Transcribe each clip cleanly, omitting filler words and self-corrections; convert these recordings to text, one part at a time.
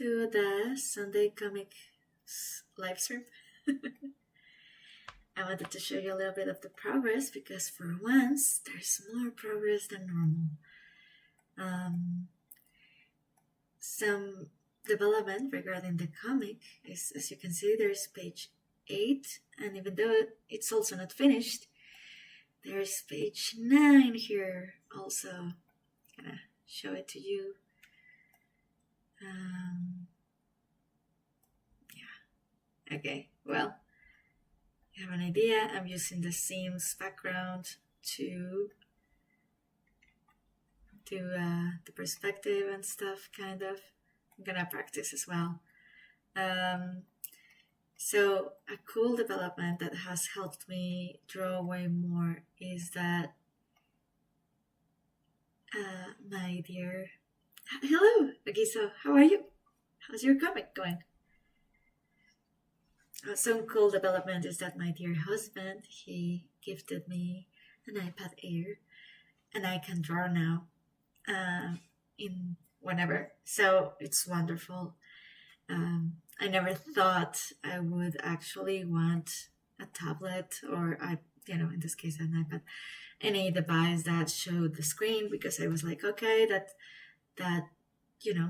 to the Sunday comic live stream. I wanted to show you a little bit of the progress because for once there's more progress than normal. Some development regarding the comic is, as you can see, there's page 8, and even though it's also not finished, there's page 9 here also. I'm gonna show it to you. Yeah, okay, well, you have an idea. I'm using the seams background to do the perspective and stuff, kind of. I'm gonna practice as well. So a cool development that has helped me draw way more is that my dear, hello, Agiso, how are you? How's your comic going? Some cool development is that my dear husband, he gifted me an iPad Air, and I can draw now in whenever. So it's wonderful. I never thought I would actually want a tablet or in this case an iPad, any device that showed the screen, because I was like, okay, that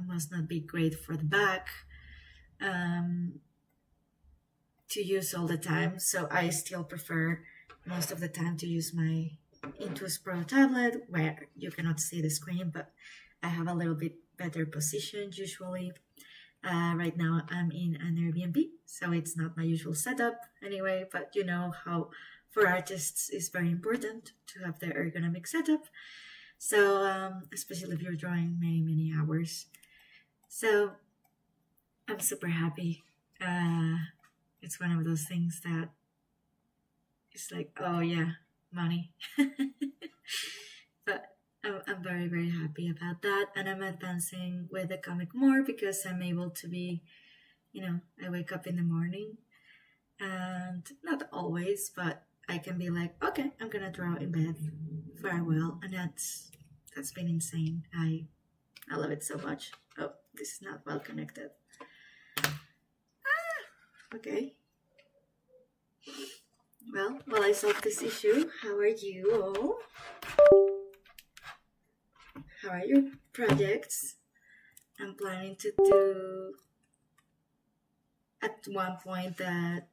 must not be great for the back to use all the time. So I still prefer most of the time to use my Intuos Pro tablet, where you cannot see the screen, but I have a little bit better position usually. Right now I'm in an Airbnb, so it's not my usual setup anyway, but you know how for artists it's very important to have the ergonomic setup. So especially if you're drawing many hours. So I'm super happy. It's one of those things that it's like, oh yeah, money. But I'm very happy about that, and I'm advancing with the comic more because I'm able to be, I wake up in the morning, and not always, but I can be like, okay, I'm gonna draw in bed for a while, and that's been insane. I love it so much. Oh, this is not well connected. Okay. Well, while I solve this issue, how are you all? How are your projects? I'm planning to do at one point the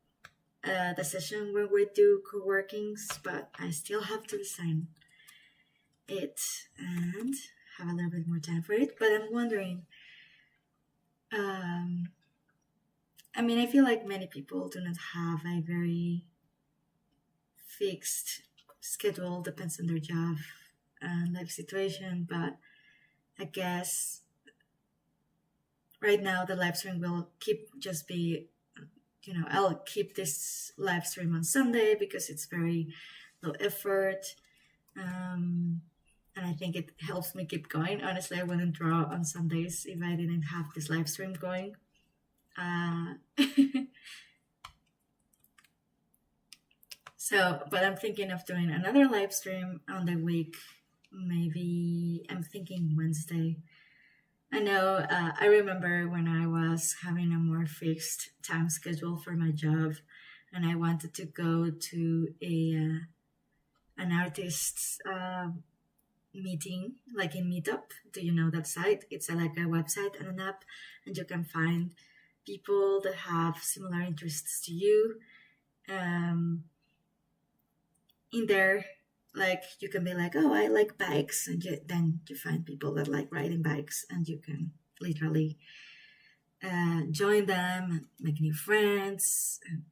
session where we do co-workings, but I still have to design it and have a little bit more time for it. But I'm wondering, I feel like many people do not have a very fixed schedule, depends on their job and life situation, but I guess right now the live stream will I'll keep this live stream on Sunday because it's very low effort, and I think it helps me keep going. Honestly, I wouldn't draw on Sundays if I didn't have this live stream going. But I'm thinking of doing another live stream on the week. Maybe I'm thinking Wednesday. I know, I remember when I was having a more fixed time schedule for my job, and I wanted to go to an artist's meeting, like in Meetup. Do you know that site? It's like a website and an app, and you can find people that have similar interests to you. In there, like, you can be like, oh, I like bikes, and then you find people that like riding bikes, and you can literally join them and make new friends and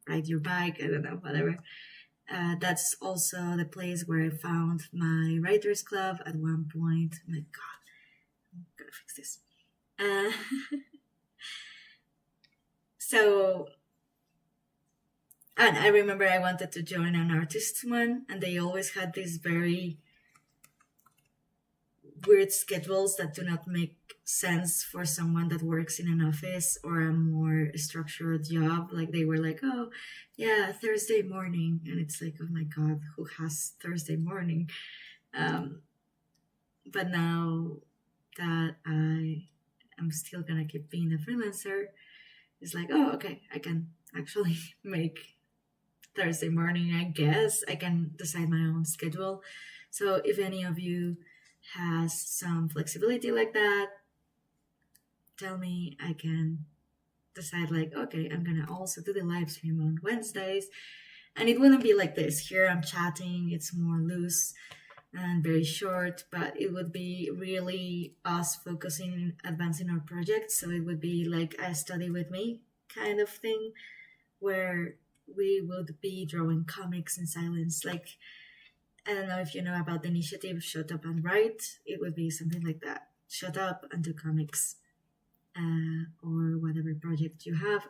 ride your bike. I don't know, whatever. That's also the place where I found my writers club at one point. Oh my God, I'm gonna fix this. And I remember I wanted to join an artist one, and they always had these very weird schedules that do not make sense for someone that works in an office or a more structured job. Like, they were like, oh yeah, Thursday morning, and it's like, oh my God, who has Thursday morning? But now that I I'm still gonna keep being a freelancer, it's like, oh, okay, I can actually make Thursday morning, I guess. I can decide my own schedule. So if any of you has some flexibility like that, tell me. I can decide like, okay, I'm gonna also do the live stream on Wednesdays. And it wouldn't be like this. Here I'm chatting, it's more loose and very short, but it would be really us focusing in advancing our project. So it would be like a study with me kind of thing, where we would be drawing comics in silence. Like, I don't know if you know about the initiative Shut Up and Write. It would be something like that. Shut up and do comics. Or whatever project you have,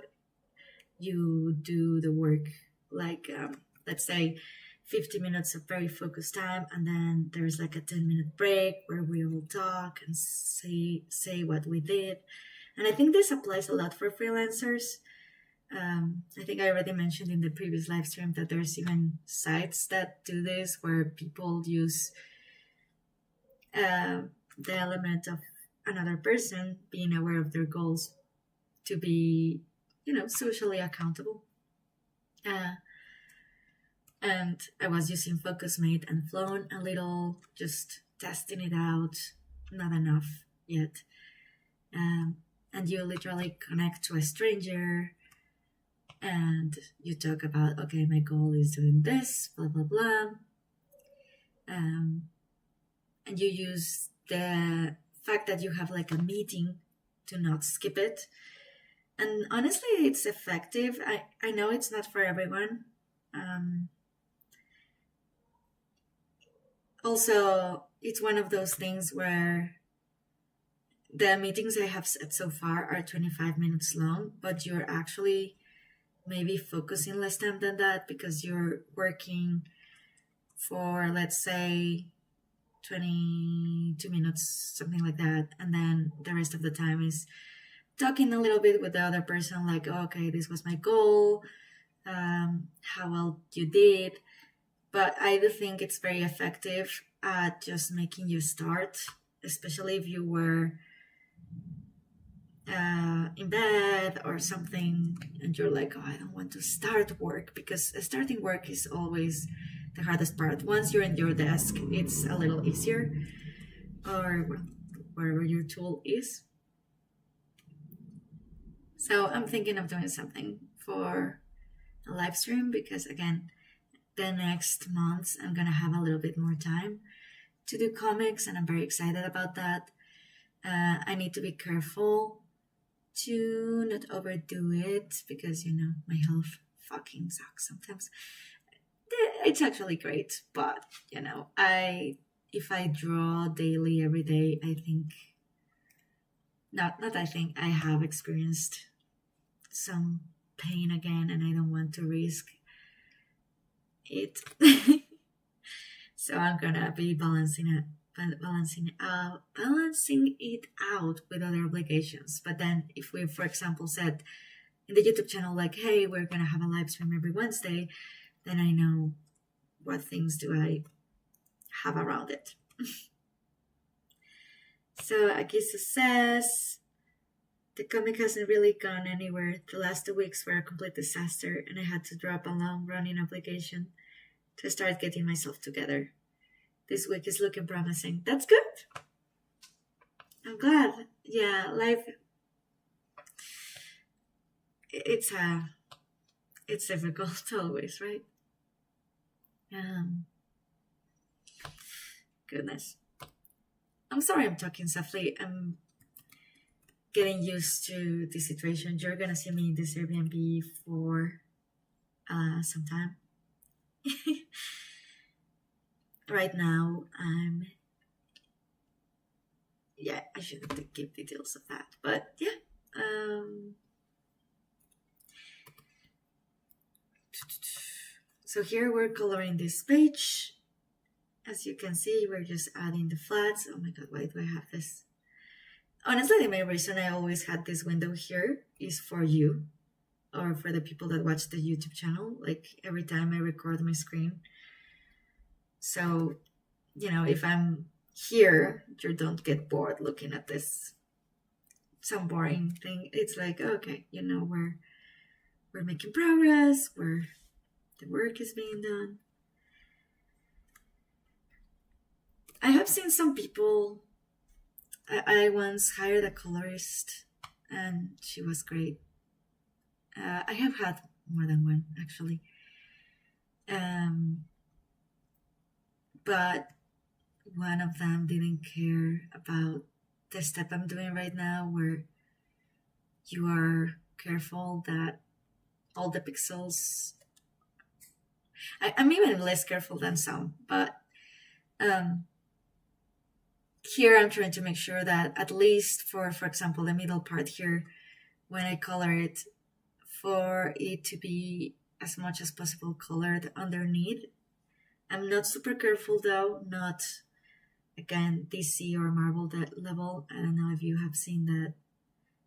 you do the work, like let's say 50 minutes of very focused time, and then there's like a 10-minute break where we all talk and say what we did. And I think this applies a lot for freelancers. I think I already mentioned in the previous live stream that there's even sites that do this, where people use the element of another person being aware of their goals to be, socially accountable. And I was using Focusmate and Flown a little, just testing it out. Not enough yet. And you literally connect to a stranger and you talk about, okay, my goal is doing this, blah, blah, blah. And you use the fact that you have like a meeting to not skip it. And honestly, it's effective. I know it's not for everyone. Also, it's one of those things where the meetings I have set so far are 25 minutes long, but you're actually maybe focusing less time than that, because you're working for, let's say, 22 minutes, something like that. And then the rest of the time is talking a little bit with the other person, like, oh, okay, this was my goal, how well you did. But I do think it's very effective at just making you start, especially if you were in bed or something and you're like, oh, I don't want to start work, because starting work is always the hardest part. Once you're in your desk, it's a little easier, or wherever your tool is. So I'm thinking of doing something for a live stream, because again, the next months I'm gonna have a little bit more time to do comics, and I'm very excited about that. I need to be careful to not overdo it, because my health fucking sucks sometimes. It's actually great, but if I draw daily every day, I think I have experienced some pain again, and I don't want to risk it. So I'm gonna be balancing it out with other obligations. But then if we, for example, said in the YouTube channel, like, hey, we're gonna have a live stream every Wednesday, then I know what things do I have around it. So Akisa says, the comic hasn't really gone anywhere. The last 2 weeks were a complete disaster, and I had to drop a long-running obligation to start getting myself together. This week is looking promising. That's good. I'm glad. Yeah, life. It's difficult always, right? Goodness. I'm sorry I'm talking softly. I'm getting used to the situation. You're gonna see me in this Airbnb for some time. Right now, I shouldn't give details of that, but yeah. So here we're coloring this page. As you can see, we're just adding the flats. Oh my god, why do I have this? Honestly, the main reason I always had this window here is for you, or for the people that watch the YouTube channel. Like, every time I record my screen. So, if I'm here, you don't get bored looking at this some boring thing. It's like, okay, we're making progress, where the work is being done. I have seen some people. I once hired a colorist, and she was great. I have had more than one, actually. But one of them didn't care about the step I'm doing right now, where you are careful that all the pixels. I'm even less careful than some, but here I'm trying to make sure that at least for example, the middle part here, when I color it, for it to be as much as possible colored underneath. I'm not super careful though, not again DC or Marvel that level. I don't know if you have seen that.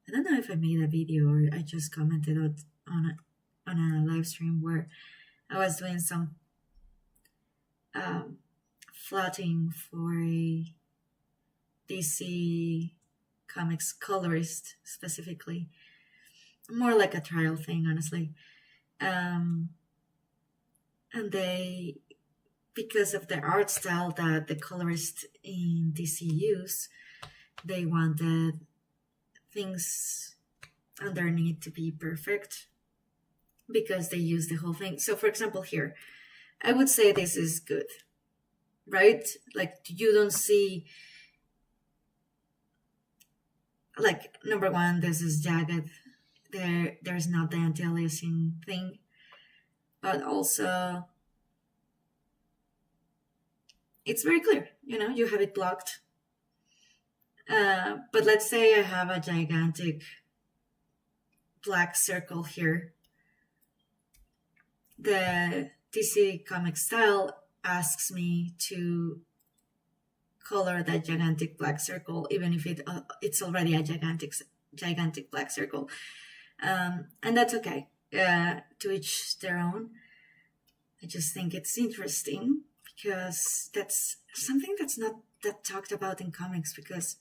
I don't know if I made a video or I just commented on a live stream where I was doing some flatting for a DC Comics colorist specifically. More like a trial thing, honestly. And they, because of the art style that the colorist in DC use, they wanted things underneath to be perfect because they use the whole thing. So for example, here, I would say this is good, right? Like you don't see, like number one, this is jagged. There's not the anti-aliasing thing, but also it's very clear, you have it blocked. But let's say I have a gigantic black circle here. The DC comic style asks me to color that gigantic black circle, even if it's already a gigantic black circle. And that's okay. To each their own. I just think it's interesting because that's something that's not that talked about in comics, because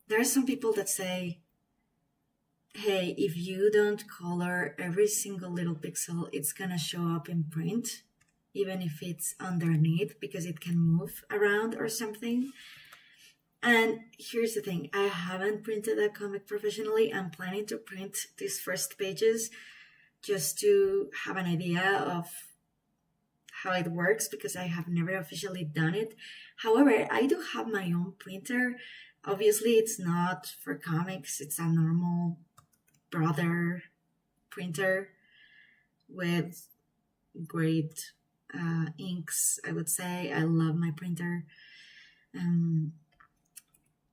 there are some people that say, hey, if you don't color every single little pixel, it's gonna show up in print, even if it's underneath, because it can move around or something. And here's the thing, I haven't printed a comic professionally. I'm planning to print these first pages just to have an idea of how it works, because I have never officially done it. However, I do have my own printer. Obviously, it's not for comics. It's a normal Brother printer with great inks, I would say. I love my printer. And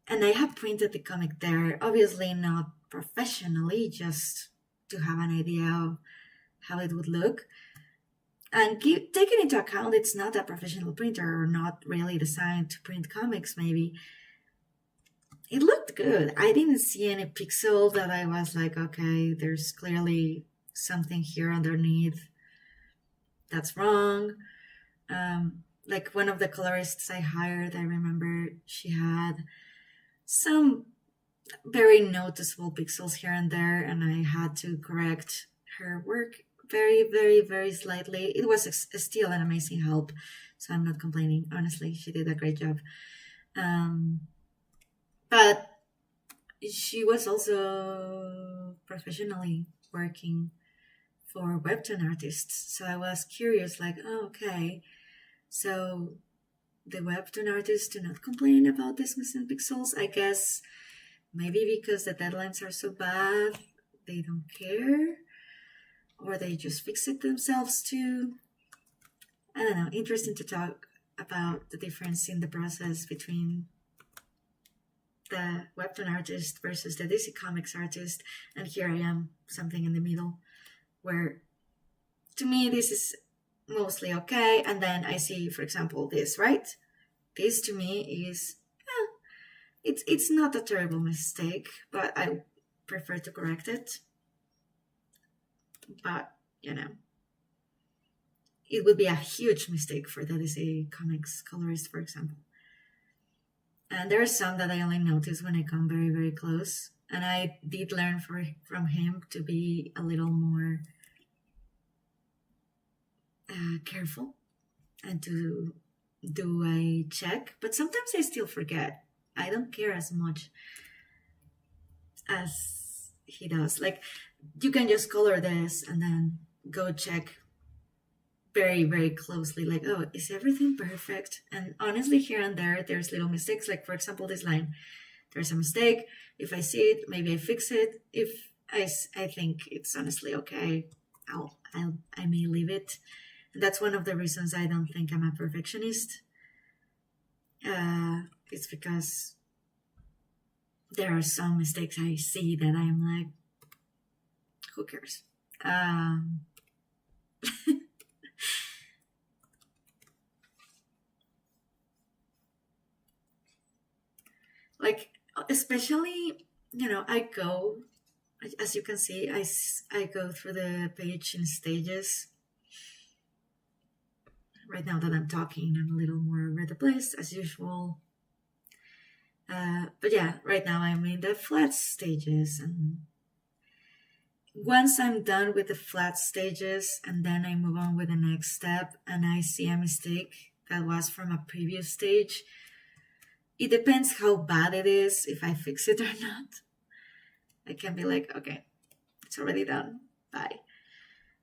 I have printed the comic there, obviously not professionally, just to have an idea of how it would look. And taking into account it's not a professional printer, or not really designed to print comics, maybe. It looked good. I didn't see any pixel that I was like, okay, there's clearly something here underneath that's wrong. Like one of the colorists I hired, I remember she had some very noticeable pixels here and there, and I had to correct her work very, very, very slightly. It was still an amazing help, so I'm not complaining. Honestly, she did a great job. But she was also professionally working for webtoon artists, so I was curious, like, oh, okay, so the webtoon artists do not complain about this missing pixels. I guess maybe because the deadlines are so bad, they don't care, or they just fix it themselves too. I don't know. Interesting to talk about the difference in the process between the webtoon artist versus the DC Comics artist. And here I am, something in the middle, where to me this is mostly okay. And then I see, for example, this, right? This to me is, it's not a terrible mistake, but I prefer to correct it. But, it would be a huge mistake for the DC Comics colorist, for example. And there are some that I only notice when I come very, very close. And I did learn from him to be a little more careful and to do a check. But sometimes I still forget. I don't care as much as he does. Like, you can just color this and then go check very, very closely. Like, oh, is everything perfect? And honestly, here and there, there's little mistakes. Like, for example, this line, there's a mistake. If I see it, maybe I fix it. If I think it's honestly okay, I may leave it. And that's one of the reasons I don't think I'm a perfectionist. It's because there are some mistakes I see that I'm like, who cares? Like, especially, I go, as you can see, I go through the page in stages. Right now that I'm talking, I'm a little more red place as usual. But yeah, right now I'm in the flat stages, and once I'm done with the flat stages and then I move on with the next step and I see a mistake that was from a previous stage, it depends how bad it is, if I fix it or not. I can be like, okay, it's already done, bye.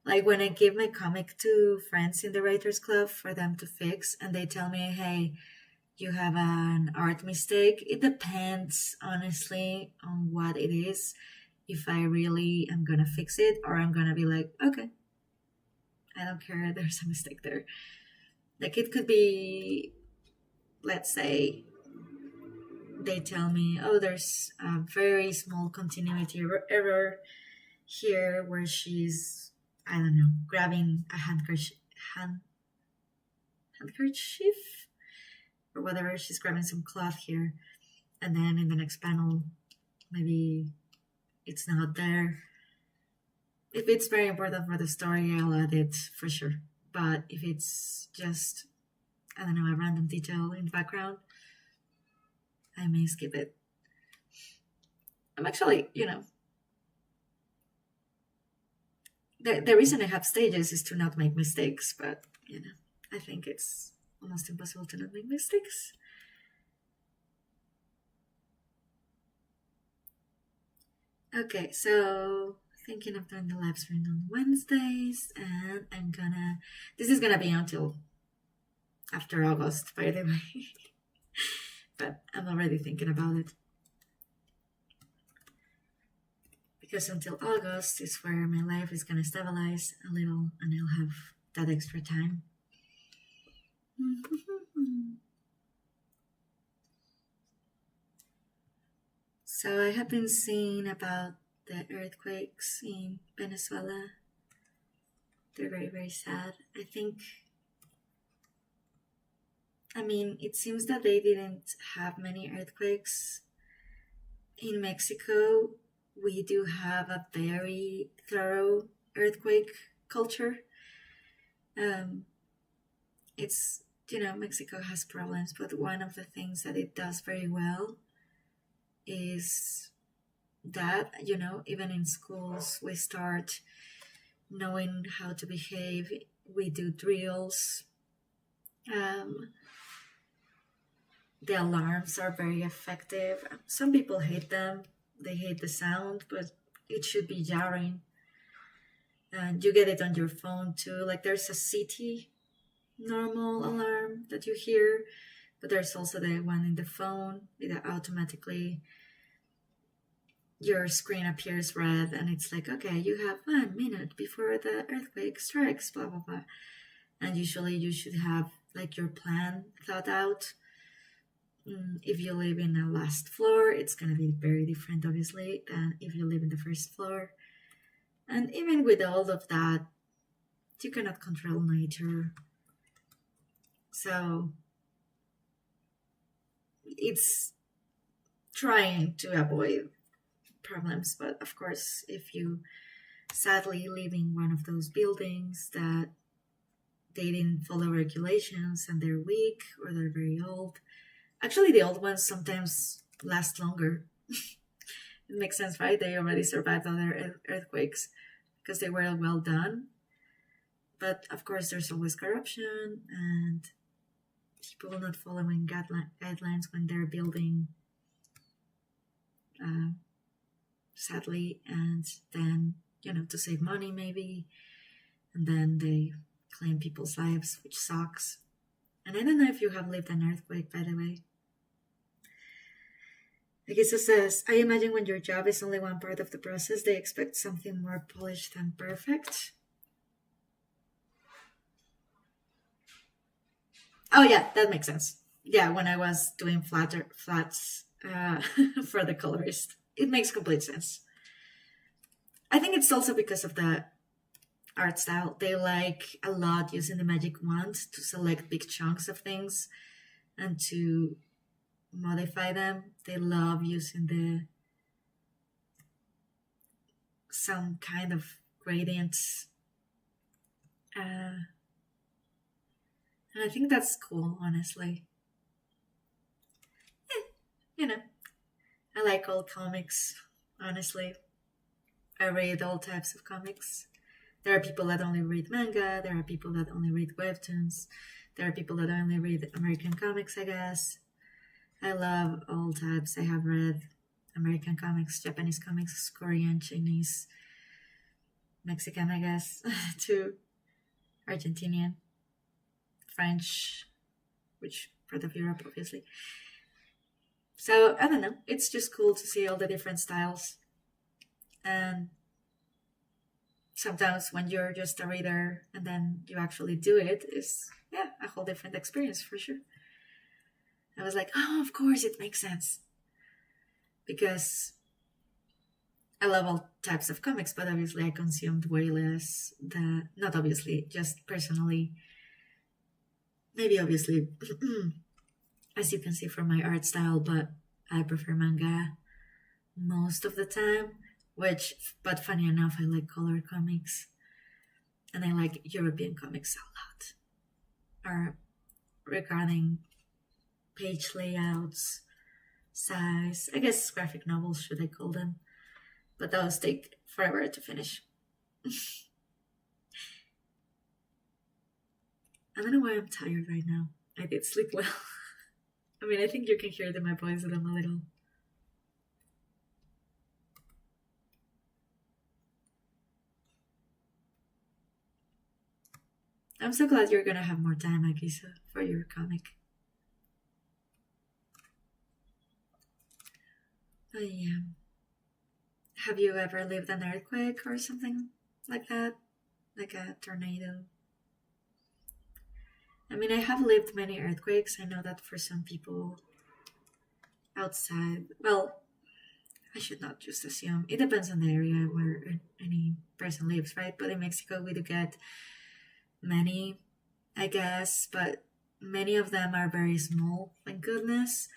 Like when I give my comic to friends in the Writers Club for them to fix, and they tell me, hey, you have an art mistake. It depends, honestly, on what it is. If I really am gonna fix it, or I'm gonna be like, okay, I don't care, there's a mistake there. Like, it could be, let's say, they tell me, oh, there's a very small continuity error here where she's, I don't know, grabbing a handkerchief or whatever. She's grabbing some cloth here, and then in the next panel, maybe it's not there. If it's very important for the story, I'll add it for sure. But if it's just, I don't know, a random detail in the background, I may skip it. I'm actually, the reason I have stages is to not make mistakes, but, I think it's almost impossible to not make mistakes. Okay, so thinking of doing the live stream on Wednesdays, and this is gonna be until after August, by the way. But I'm already thinking about it. Because until August is where my life is gonna stabilize a little and I'll have that extra time. So I have been seeing about the earthquakes in Venezuela. They're very, very sad. It seems that they didn't have many earthquakes. In Mexico, we do have a very thorough earthquake culture. It's, Mexico has problems, but one of the things that it does very well is that, even in schools, we start knowing how to behave. We do drills. The alarms are very effective. Some people hate them. They hate the sound, but it should be jarring. And you get it on your phone too. Like, there's a city normal alarm that you hear, but there's also the one in the phone that automatically your screen appears red and it's like, okay, you have 1 minute before the earthquake strikes, blah blah blah. And usually you should have like your plan thought out. If you live in a last floor, it's going to be very different, obviously, than if you live in the first floor. And even with all of that, you cannot control nature. So it's trying to avoid problems. But of course, if you sadly live in one of those buildings that they didn't follow regulations and they're weak or they're very old, actually, the old ones sometimes last longer It makes sense, right? They already survived other earthquakes because they were well done. But of course, there's always corruption and people not following guidelines when they're building, sadly, and then, to save money maybe, and then they claim people's lives, which sucks. And I don't know if you have lived an earthquake, by the way. Like it says, I imagine when your job is only one part of the process, they expect something more polished and perfect. Oh yeah, that makes sense. Yeah, when I was doing flats for the colorist, it makes complete sense. I think it's also because of the art style. They like a lot using the magic wand to select big chunks of things and to modify them. They love using some kind of gradients. And I think that's cool, honestly. I like all comics, honestly. I read all types of comics. There are people that only read manga, there are people that only read webtoons, there are people that only read American comics, I guess. I love all types. I have read American comics, Japanese comics, Korean, Chinese, Mexican, I guess, too, Argentinian, French, which part of Europe, obviously. So, I don't know. It's just cool to see all the different styles. And sometimes when you're just a reader and then you actually do it, is, yeah, a whole different experience for sure. I was like, oh, of course it makes sense. Because I love all types of comics, but obviously I consumed way less. Not obviously, just personally. Maybe obviously, as you can see from my art style, but I prefer manga most of the time. But funny enough, I like color comics. And I like European comics a lot. Or regarding page layouts, size, I guess graphic novels, should I call them. But those take forever to finish. I don't know why I'm tired right now. I did sleep well. I mean, I think you can hear it in my voice that I'm a little... I'm so glad you're gonna have more time, Akisa, for your comic. But yeah. Have you ever lived an earthquake or something like that? Like a tornado? I mean, I have lived many earthquakes. I know that for some people outside, well, I should not just assume. It depends on the area where any person lives, right? But in Mexico, we do get many, I guess, but many of them are very small, thank goodness,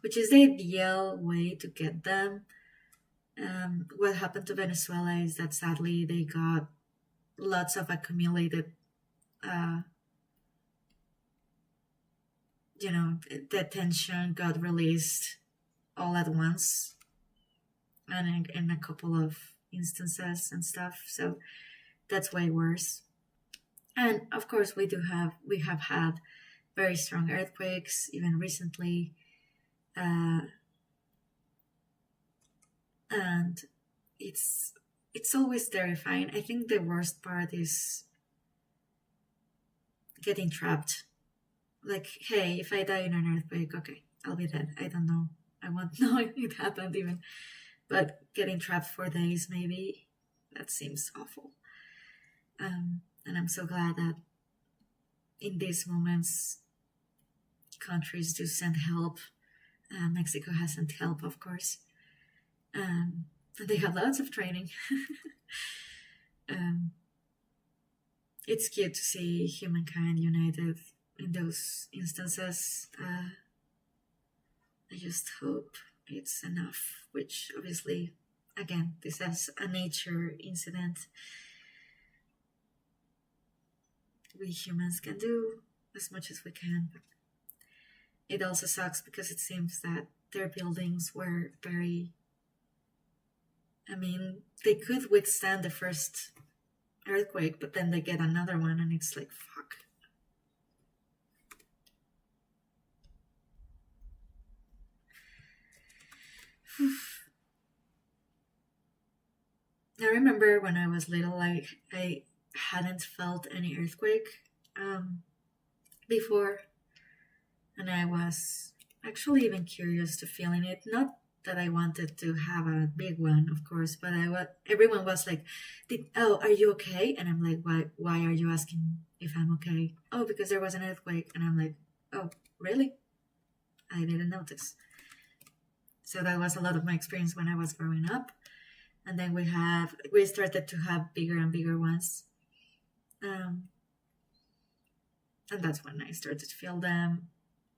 which is the ideal way to get them. What happened to Venezuela is that sadly they got lots of accumulated, the tension got released all at once and in a couple of instances and stuff. So that's way worse. And of course, we have had very strong earthquakes, even recently. And it's always terrifying. I think the worst part is getting trapped. Like, hey, if I die in an earthquake, okay, I'll be dead. I don't know. I won't know it happened even. But getting trapped for days, maybe, that seems awful. And I'm so glad that in these moments, countries do send help. Mexico has sent help, of course. And they have lots of training. It's cute to see humankind united in those instances. I just hope it's enough, which obviously, again, this is a nature incident. We humans can do as much as we can, but it also sucks because it seems that their buildings were very I mean, they could withstand the first earthquake, but then they get another one, and it's like, fuck. I remember when I was little, I hadn't felt any earthquake before, and I was actually even curious to feeling it. Not that I wanted to have a big one, of course, but everyone was like, "Oh, are you okay?" And I'm like, "Why are you asking if I'm okay?" "Oh, because there was an earthquake," and I'm like, "Oh, really? I didn't notice." So that was a lot of my experience when I was growing up. And then we started to have bigger and bigger ones, and that's when I started to feel them.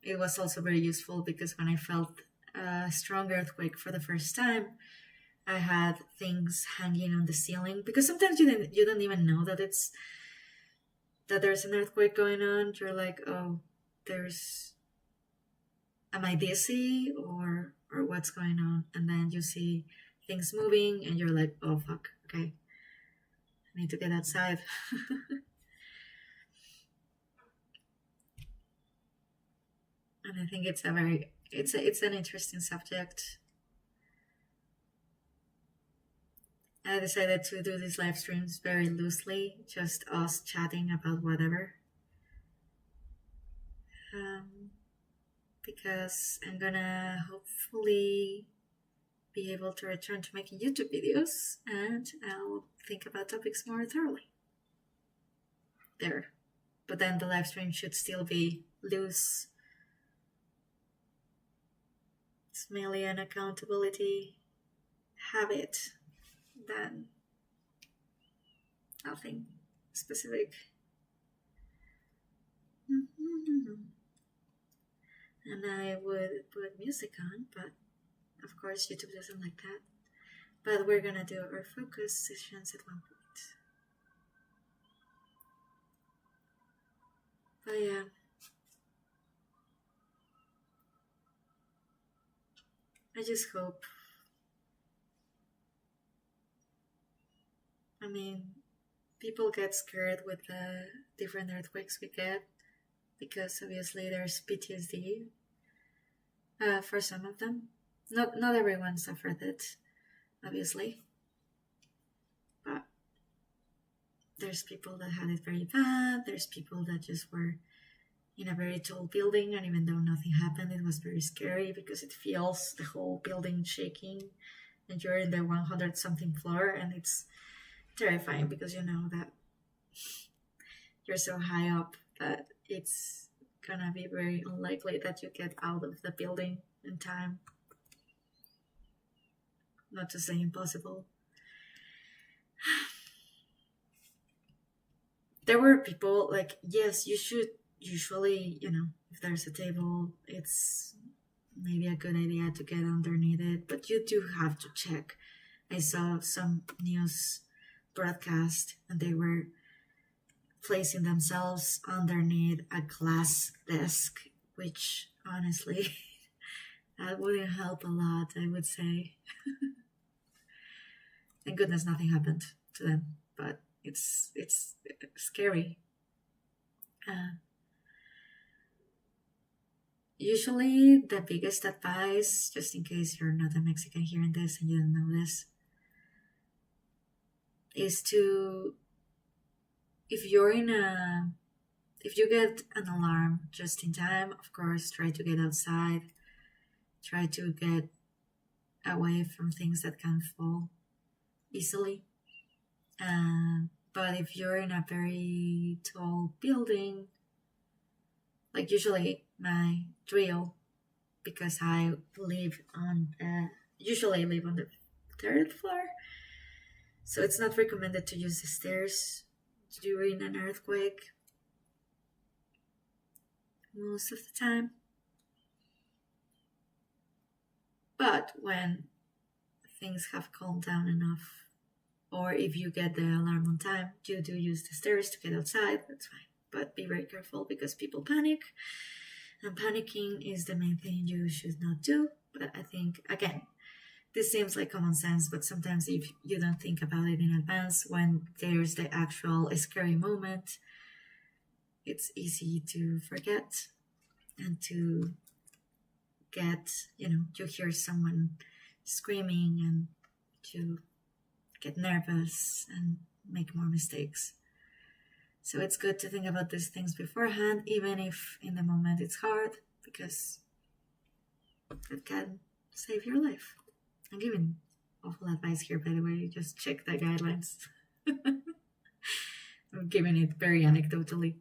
It was also very useful because when I felt a strong earthquake for the first time, I had things hanging on the ceiling, because sometimes you don't even know that there's an earthquake going on. You're like, oh, am I dizzy or what's going on? And then you see things moving and you're like, oh fuck, okay, I need to get outside. And I think it's an interesting subject. I decided to do these live streams very loosely, just us chatting about whatever, because I'm gonna hopefully be able to return to making YouTube videos, and I'll think about topics more thoroughly there. But then the live stream should still be loose. It's mainly an accountability habit than nothing specific. And I would put music on, but of course YouTube doesn't like that. But we're gonna do our focus sessions at one point. But yeah. I just hope. I mean, people get scared with the different earthquakes we get, because obviously there's PTSD for some of them. Not everyone suffered it, obviously, but there's people that had it very bad. There's people that just were in a very tall building, and even though nothing happened, it was very scary because it feels the whole building shaking, and you're in the 100 something floor, and it's terrifying because you know that you're so high up that it's gonna be very unlikely that you get out of the building in time. Not to say impossible. There were people like, yes, you should usually, if there's a table, it's maybe a good idea to get underneath it, but you do have to check. I saw some news broadcast and they were placing themselves underneath a glass desk, which honestly, that wouldn't help a lot, I would say. Thank goodness nothing happened to them, but it's scary. Usually the biggest advice, just in case you're not a Mexican hearing this and you don't know this, is to, if you get an alarm just in time, of course, try to get outside, try to get away from things that can fall easily. But if you're in a very tall building, like usually my drill, because I usually live on the 3rd floor, so it's not recommended to use the stairs during an earthquake most of the time. But when things have calmed down enough, or if you get the alarm on time, you do use the stairs to get outside, that's fine. But be very careful because people panic, and panicking is the main thing you should not do. But I think, again, this seems like common sense, but sometimes if you don't think about it in advance, when there's the actual scary moment, it's easy to forget and to get, you hear someone screaming and you get nervous and make more mistakes. So it's good to think about these things beforehand, even if in the moment it's hard, because it can save your life. I'm giving awful advice here, by the way. Just check the guidelines. I'm giving it very anecdotally.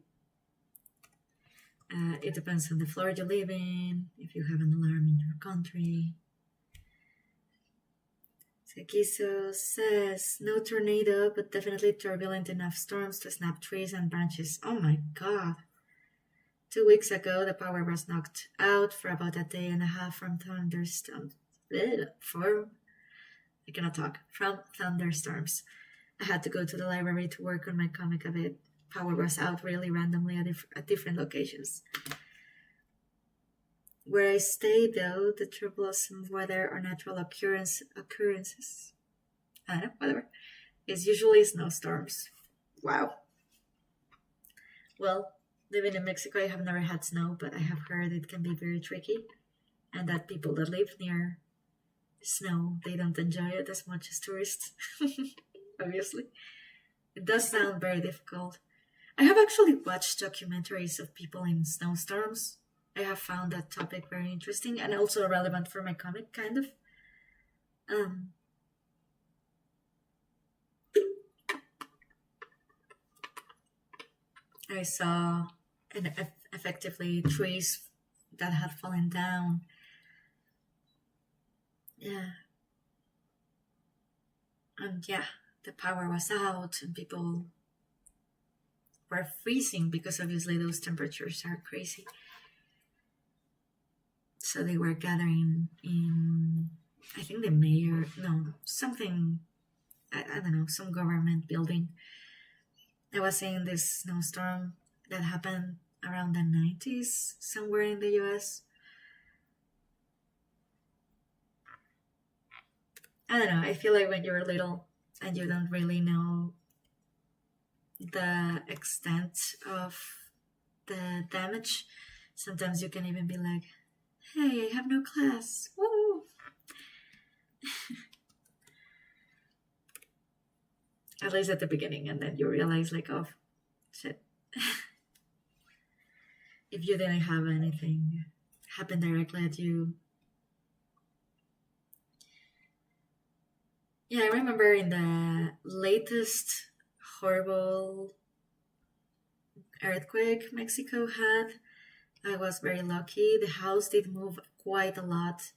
It depends on the floor you live in, if you have an alarm in your country. Sekiso says, no tornado, but definitely turbulent enough storms to snap trees and branches. Oh my god. 2 weeks ago, the power was knocked out for about a day and a half from thunderstorms. From thunderstorms. I had to go to the library to work on my comic a bit. Power was out really randomly at different locations. Where I stay, though, the true blossom weather or natural occurrences, I don't know, whatever, is usually snowstorms. Wow. Well, living in Mexico, I have never had snow, but I have heard it can be very tricky, and that people that live near snow, they don't enjoy it as much as tourists, obviously. It does sound very difficult. I have actually watched documentaries of people in snowstorms. I have found that topic very interesting and also relevant for my comic, kind of. I saw effectively trees that had fallen down. Yeah. And yeah, the power was out and people were freezing because obviously those temperatures are crazy. So they were gathering in, I think the mayor, no, something, I don't know, some government building. I was saying this snowstorm that happened around the 90s, somewhere in the US. I don't know, I feel like when you're little and you don't really know the extent of the damage, sometimes you can even be like, hey, I have no class. Woo! At least at the beginning, and then you realize like, oh, shit. If you didn't have anything happen directly at you. Yeah, I remember in the latest horrible earthquake Mexico had, I was very lucky. The house did move quite a lot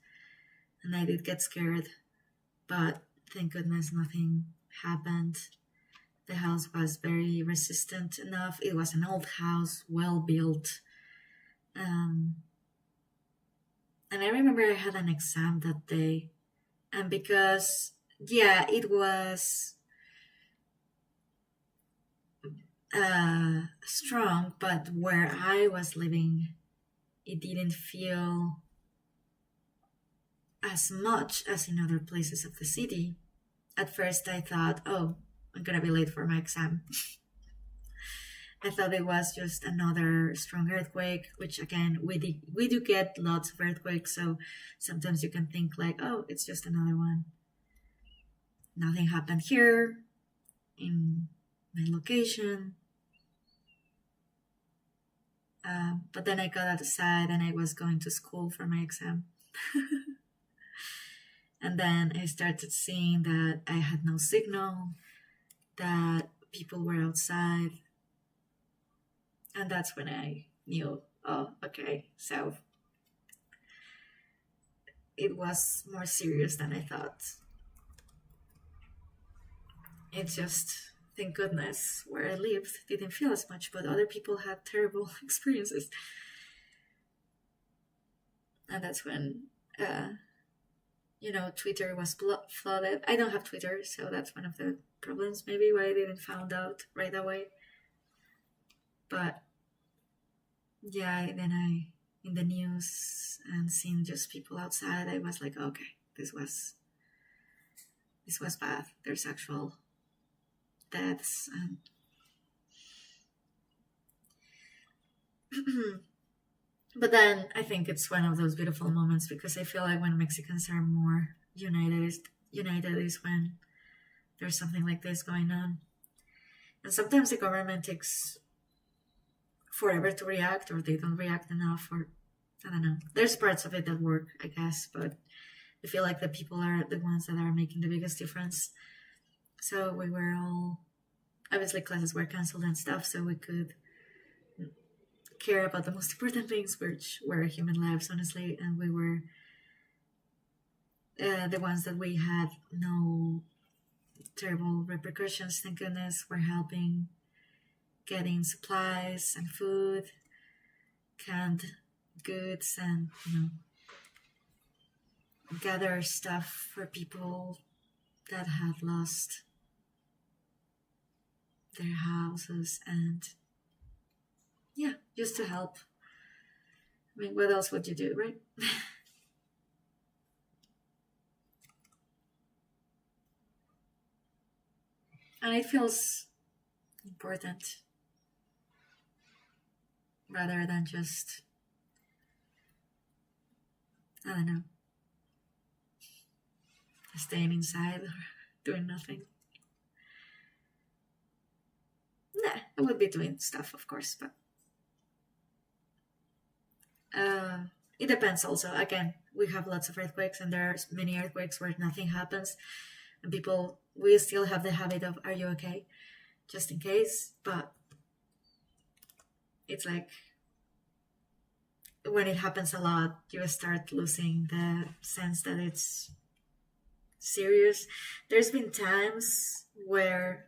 and I did get scared, but thank goodness nothing happened. The house was very resistant enough. It was an old house, well built. And I remember I had an exam that day, and because, yeah, it was strong, but where I was living, it didn't feel as much as in other places of the city. At first I thought, oh, I'm gonna be late for my exam. I thought it was just another strong earthquake, which again, we do get lots of earthquakes, so sometimes you can think like, oh, it's just another one. Nothing happened here in my location. But then I got outside and I was going to school for my exam. And then I started seeing that I had no signal, that people were outside. And that's when I knew, oh, okay, so it was more serious than I thought. It just, thank goodness, where I lived didn't feel as much, but other people had terrible experiences. And that's when, Twitter was flooded. I don't have Twitter, so that's one of the problems maybe why I didn't find out right away. But yeah, then in the news and seeing just people outside, I was like, okay, this was this was bad. There's actual deaths and but then I think it's one of those beautiful moments because I feel like when Mexicans are more united is when there's something like this going on. And sometimes the government takes forever to react, or they don't react enough, or I don't know. There's parts of it that work, I guess, but I feel like the people are the ones that are making the biggest difference. So we were all, obviously classes were canceled and stuff, so we could care about the most important things, which were human lives, honestly, and we were the ones that we had no terrible repercussions, thank goodness. We're helping getting supplies and food, canned goods, and gather stuff for people that had lost their houses, and yeah, just to help. I mean, what else would you do, right? And it feels important rather than just, I don't know, staying inside or doing nothing. Nah, I would be doing stuff, of course, but it depends also. Again, we have lots of earthquakes, and there are many earthquakes where nothing happens, and we still have the habit of, are you okay? Just in case, but it's like when it happens a lot, you start losing the sense that it's serious. There's been times where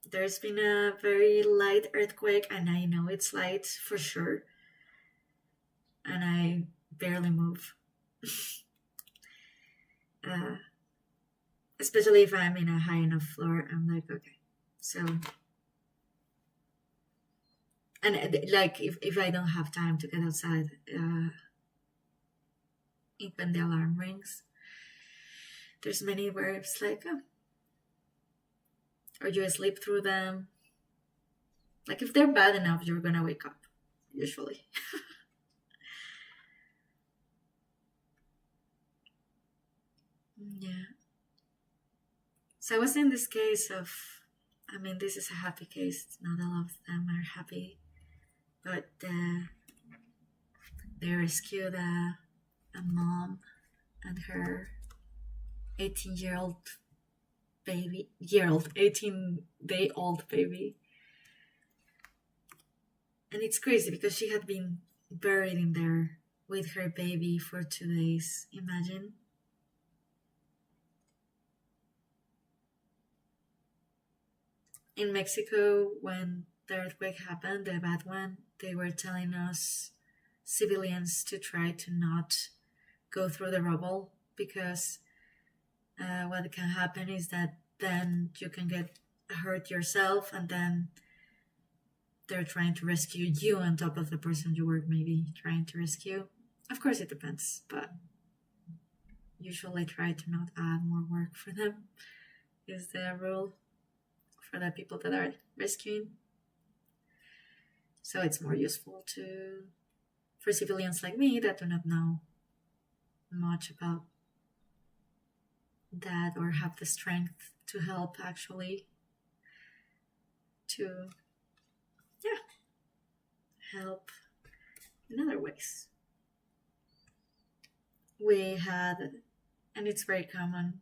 there's been a very light earthquake, and I know it's light for sure, and I barely move. Especially if I'm in a high enough floor, I'm like, okay. So, and like if I don't have time to get outside, when the alarm rings, there's many where it's like, oh, or you sleep through them. Like if they're bad enough, you're gonna wake up, usually. Yeah. So I was in this case of, I mean, this is a happy case. Not all of them are happy, but they rescued a mom and her 18-year-old baby, 18-day-old baby. And it's crazy because she had been buried in there with her baby for 2 days. Imagine. In Mexico, when the earthquake happened, the bad one, they were telling us civilians to try to not go through the rubble because what can happen is that then you can get hurt yourself, and then they're trying to rescue you on top of the person you were maybe trying to rescue. Of course, it depends, but usually try to not add more work for them is the rule for the people that are rescuing. So it's more useful for civilians like me that do not know much about that or have the strength to help actually to help in other ways. We had, and it's very common,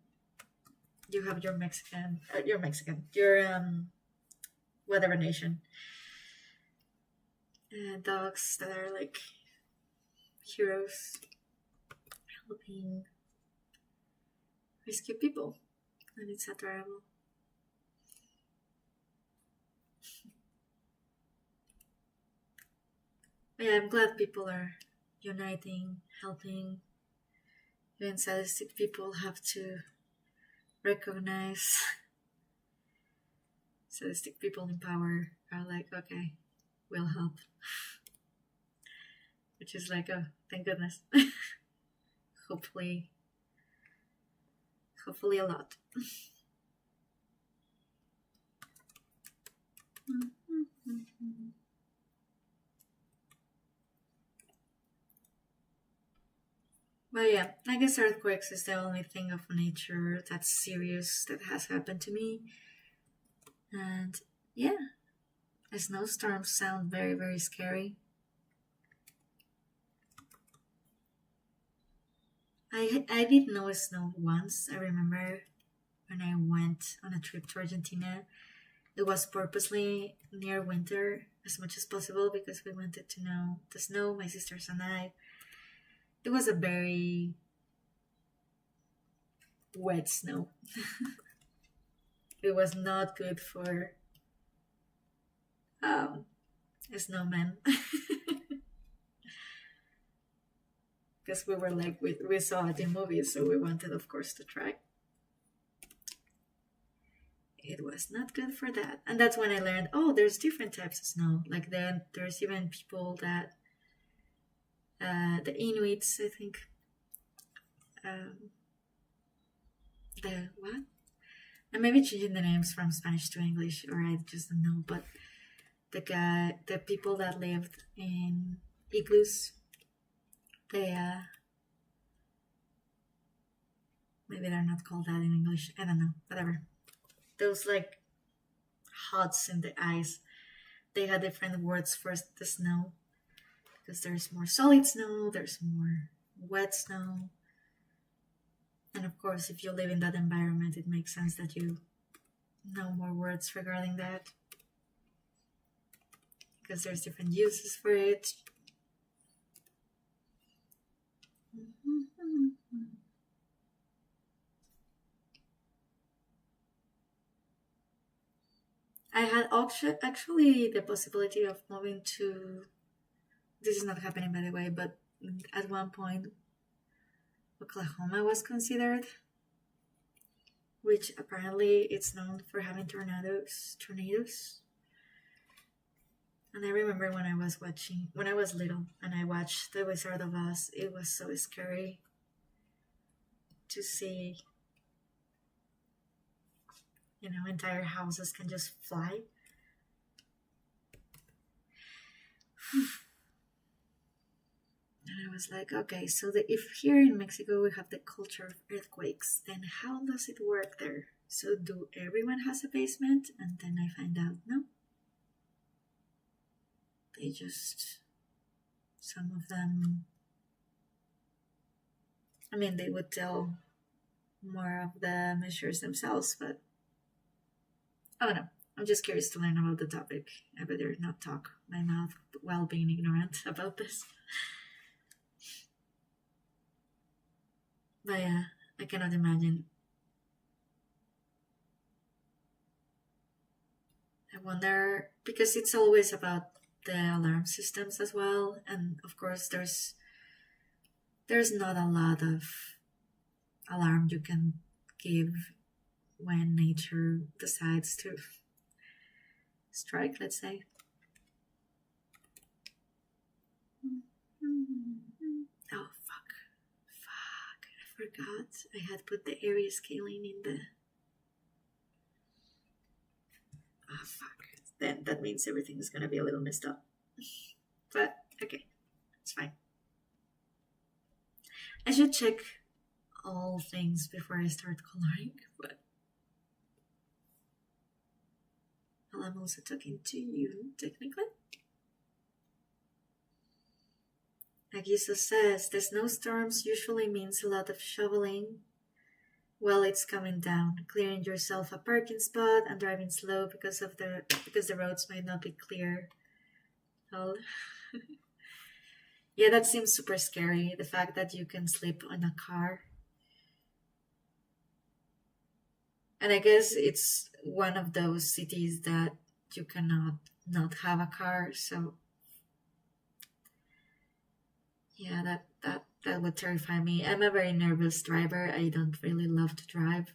you have your whatever nation dogs that are like heroes helping rescue people, and it's adorable. But yeah, I'm glad people are uniting, helping. Even sadistic people have to recognize sadistic people in power are like, okay, we'll help. Which is like, oh, thank goodness. Hopefully Hopefully a lot. But yeah, I guess earthquakes is the only thing of nature that's serious that has happened to me. And yeah, snowstorms sound very, very scary. I did know snow once. I remember when I went on a trip to Argentina. It was purposely near winter as much as possible because we wanted to know the snow, my sisters and I. It was a very wet snow. It was not good for snowmen. Because we were like, we saw it in movies, so we wanted, of course, to try. It was not good for that. And that's when I learned, oh, there's different types of snow. Like then there's even people that, the Inuits, I think, the what? I may be changing the names from Spanish to English, or I just don't know. But the people that lived in igloos, they maybe they're not called that in English. I don't know. Whatever. Those like huts in the ice. They had different words for the snow because there's more solid snow, there's more wet snow. And of course, if you live in that environment, it makes sense that you know more words regarding that because there's different uses for it. I had actually the possibility of moving to. This is not happening, by the way, but at one point, Oklahoma was considered, which apparently it's known for having tornadoes. And I remember when I was little, and I watched The Wizard of Oz. It was so scary to see. Entire houses can just fly. And I was like, okay, so if here in Mexico we have the culture of earthquakes, then how does it work there? So do everyone has a basement? And then I find out, no. They just, some of them, I mean, they would tell more of the measures themselves, but I don't know. I'm just curious to learn about the topic. I better not talk my mouth while being ignorant about this. But yeah, I cannot imagine. I wonder, because it's always about the alarm systems as well, and of course there's not a lot of alarm you can give when nature decides to strike, let's say. Oh, fuck. I forgot. I had put the area scaling in the... Oh, fuck. Then that means everything's gonna be a little messed up. But, okay. It's fine. I should check all things before I start coloring, but I'm also talking to you, technically. Agiso says, the snowstorms usually means a lot of shoveling while it's coming down, clearing yourself a parking spot and driving slow because the roads might not be clear. Oh. Yeah, that seems super scary, the fact that you can sleep in a car. And I guess it's one of those cities that you cannot not have a car, so yeah, that would terrify me. I'm a very nervous driver. I don't really love to drive.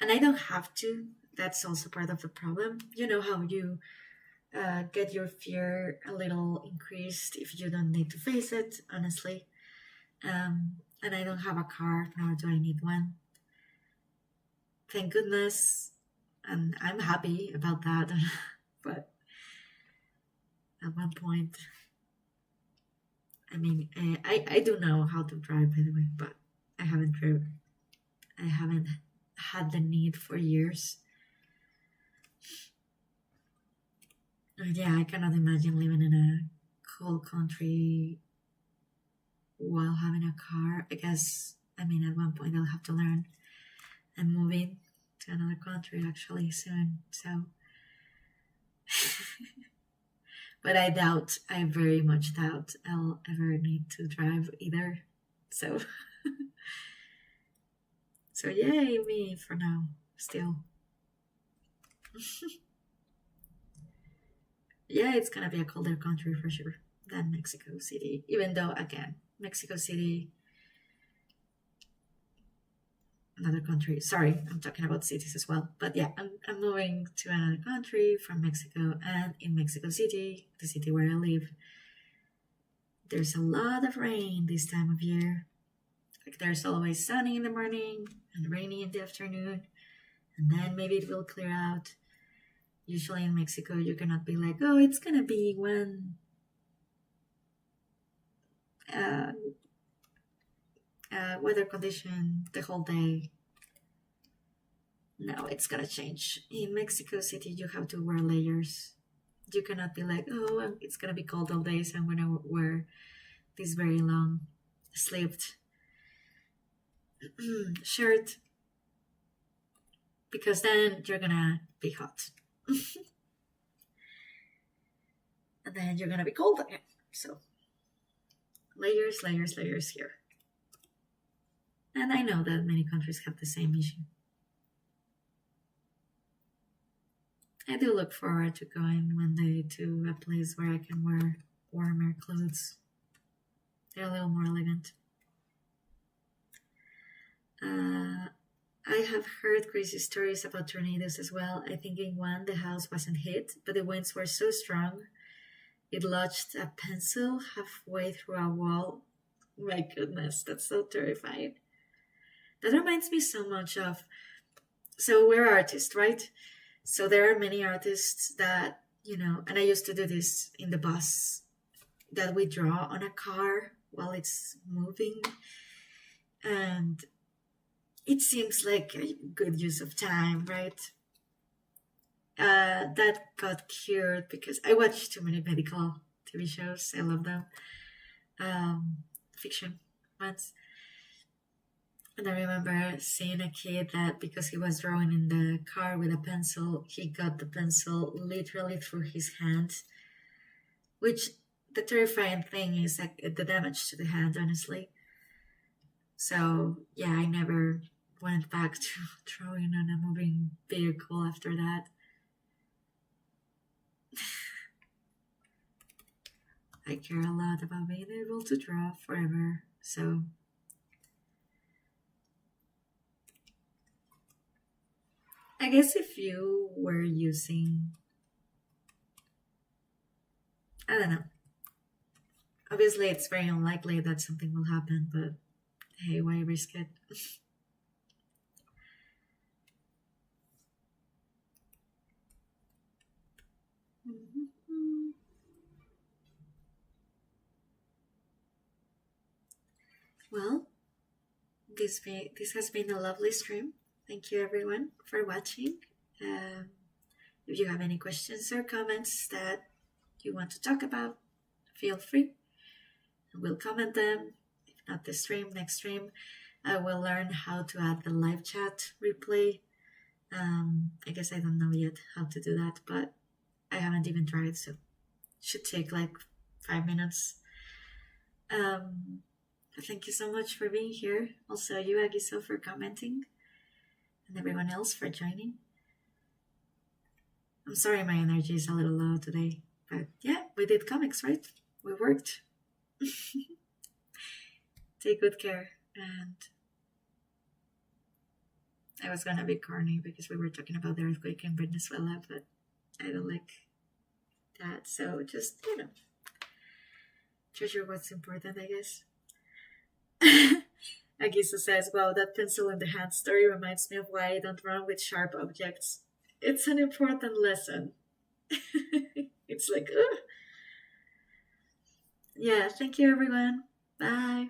And I don't have to. That's also part of the problem. You know how you get your fear a little increased if you don't need to face it, honestly. And I don't have a car, nor do I need one. thank goodness, and I'm happy about that. But at one point, I mean, I do know how to drive, by the way, but I haven't driven. I haven't had the need for years. Yeah, I cannot imagine living in a cold country while having a car. I guess, I mean, at one point I'll have to learn. I'm moving to another country actually soon, so. But I very much doubt I'll ever need to drive either. So, so yay me for now, still. Yeah, it's gonna be a colder country for sure than Mexico City. Even though, again, Mexico City, another country. Sorry, I'm talking about cities as well. But yeah, I'm moving to another country from Mexico, and in Mexico City, the city where I live, there's a lot of rain this time of year. Like there's always sunny in the morning and rainy in the afternoon, and then maybe it will clear out. Usually in Mexico, you cannot be like, oh, it's gonna be one weather condition the whole day. No, it's gonna change. In Mexico City, you have to wear layers. You cannot be like, oh, it's gonna be cold all day, so I'm gonna wear this very long sleeved shirt, because then you're gonna be hot. And then you're gonna be cold again. So layers, layers, layers here. And I know that many countries have the same issue. I do look forward to going one day to a place where I can wear warmer clothes. They're a little more elegant. I have heard crazy stories about tornadoes as well. I think in one, the house wasn't hit, but the winds were so strong, it lodged a pencil halfway through a wall. My goodness, that's so terrifying. That reminds me so much of, so we're artists, right? So there are many artists that, and I used to do this in the bus, that we draw on a car while it's moving. And it seems like a good use of time, right? That got cured because I watched too many medical TV shows. I love them. Fiction ones. And I remember seeing a kid that because he was drawing in the car with a pencil, he got the pencil literally through his hand, which the terrifying thing is like the damage to the hand, honestly. So yeah, I never went back to drawing on a moving vehicle after that. I care a lot about being able to draw forever, so I guess if you were using, I don't know, obviously it's very unlikely that something will happen, but hey, why risk it? Well, this has been a lovely stream. Thank you everyone for watching. If you have any questions or comments that you want to talk about, feel free. We'll comment them. If not this stream, next stream, I will learn how to add the live chat replay. I guess I don't know yet how to do that, but I haven't even tried, so it should take like 5 minutes. Thank you so much for being here. Also, you, Agiso, for commenting, and everyone else for joining. I'm sorry my energy is a little low today, but yeah, we did comics, right? We worked. Take good care. And I was gonna be corny because we were talking about the earthquake in Venezuela, but I don't like that. So just, treasure what's important, I guess. Agisa says, wow, that pencil in the hand story reminds me of why I don't run with sharp objects. It's an important lesson. It's like, ugh. Yeah, thank you, everyone. Bye.